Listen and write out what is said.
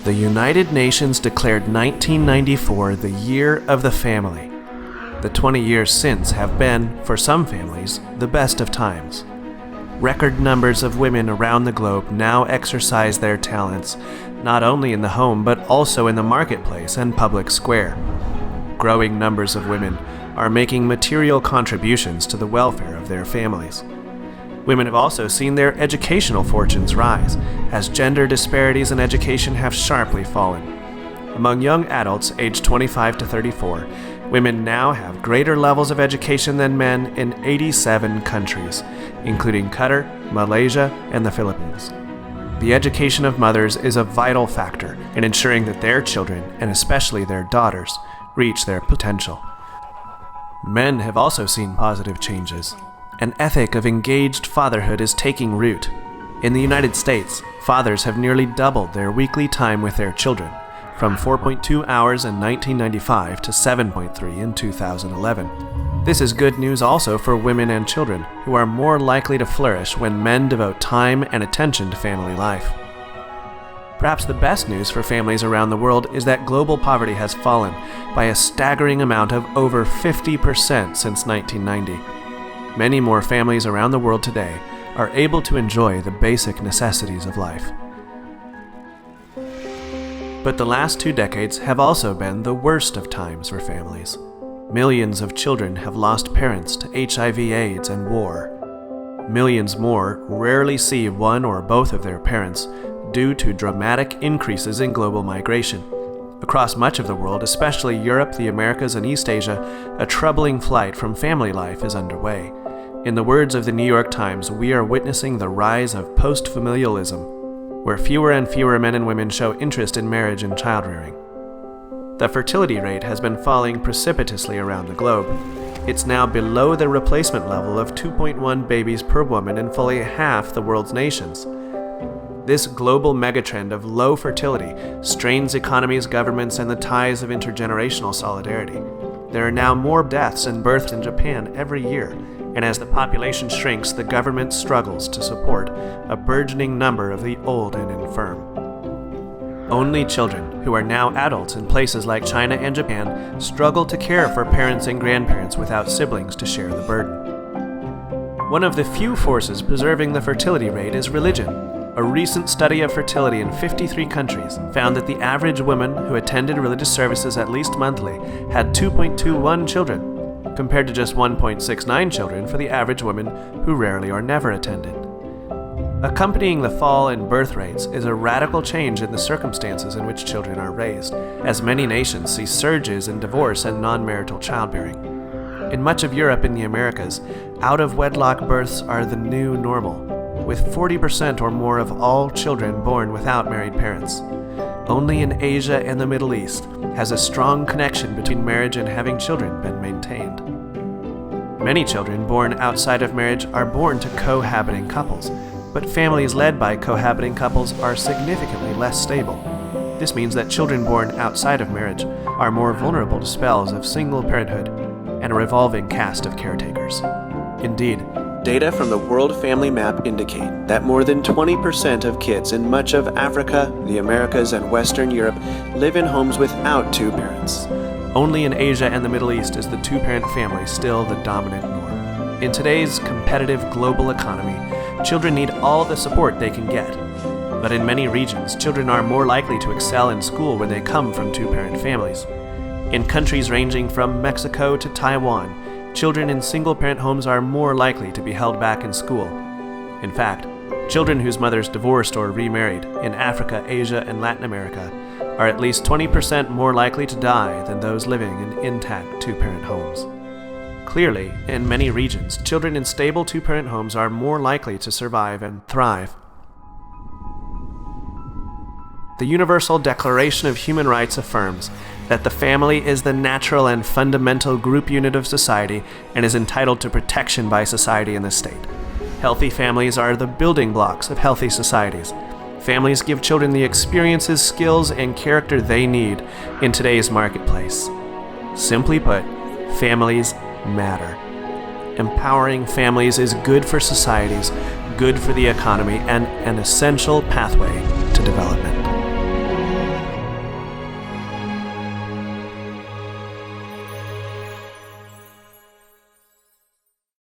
The United Nations declared 1994 the Year of the Family. The 20 years since have been, for some families, the best of times. Record numbers of women around the globe now exercise their talents, not only in the home but also in the marketplace and public square. Growing numbers of women are making material contributions to the welfare of their families. Women have also seen their educational fortunes rise, as gender disparities in education have sharply fallen. Among young adults aged 25 to 34, women now have greater levels of education than men in 87 countries, including Qatar, Malaysia, and the Philippines. The education of mothers is a vital factor in ensuring that their children, and especially their daughters, reach their potential. Men have also seen positive changes. An ethic of engaged fatherhood is taking root. In the United States, fathers have nearly doubled their weekly time with their children, from 4.2 hours in 1995 to 7.3 in 2011. This is good news also for women and children, who are more likely to flourish when men devote time and attention to family life. Perhaps the best news for families around the world is that global poverty has fallen by a staggering amount of over 50% since 1990. Many more families around the world today are able to enjoy the basic necessities of life. But the last 2 decades have also been the worst of times for families. Millions of children have lost parents to HIV/AIDS and war. Millions more rarely see one or both of their parents due to dramatic increases in global migration. Across much of the world, especially Europe, the Americas, and East Asia, a troubling flight from family life is underway. In the words of the New York Times, we are witnessing the rise of post-familialism, where fewer and fewer men and women show interest in marriage and child-rearing. The fertility rate has been falling precipitously around the globe. It's now below the replacement level of 2.1 babies per woman in fully half the world's nations. This global megatrend of low fertility strains economies, governments, and the ties of intergenerational solidarity. There are now more deaths and births in Japan every year, and as the population shrinks, the government struggles to support a burgeoning number of the old and infirm. Only children, who are now adults in places like China and Japan, struggle to care for parents and grandparents without siblings to share the burden. One of the few forces preserving the fertility rate is religion. A recent study of fertility in 53 countries found that the average woman who attended religious services at least monthly had 2.21 children, compared to just 1.69 children for the average woman who rarely or never attended. Accompanying the fall in birth rates is a radical change in the circumstances in which children are raised, as many nations see surges in divorce and non-marital childbearing. In much of Europe and the Americas, out-of-wedlock births are the new normal, with 40% or more of all children born without married parents. Only in Asia and the Middle East has a strong connection between marriage and having children been maintained. Many children born outside of marriage are born to cohabiting couples, but families led by cohabiting couples are significantly less stable. This means that children born outside of marriage are more vulnerable to spells of single parenthood and a revolving cast of caretakers. Indeed, data from the World Family Map indicate that more than 20% of kids in much of Africa, the Americas, and Western Europe live in homes without two parents. Only in Asia and the Middle East is the two-parent family still the dominant norm. In today's competitive global economy, children need all the support they can get. But in many regions, children are more likely to excel in school when they come from two-parent families. In countries ranging from Mexico to Taiwan, children in single-parent homes are more likely to be held back in school. In fact, children whose mothers divorced or remarried in Africa, Asia, and Latin America are at least 20% more likely to die than those living in intact two-parent homes. Clearly, in many regions, children in stable two-parent homes are more likely to survive and thrive. The Universal Declaration of Human Rights affirms that the family is the natural and fundamental group unit of society and is entitled to protection by society and the state. Healthy families are the building blocks of healthy societies. Families give children the experiences, skills, and character they need in today's marketplace. Simply put, families matter. Empowering families is good for societies, good for the economy, and an essential pathway to development.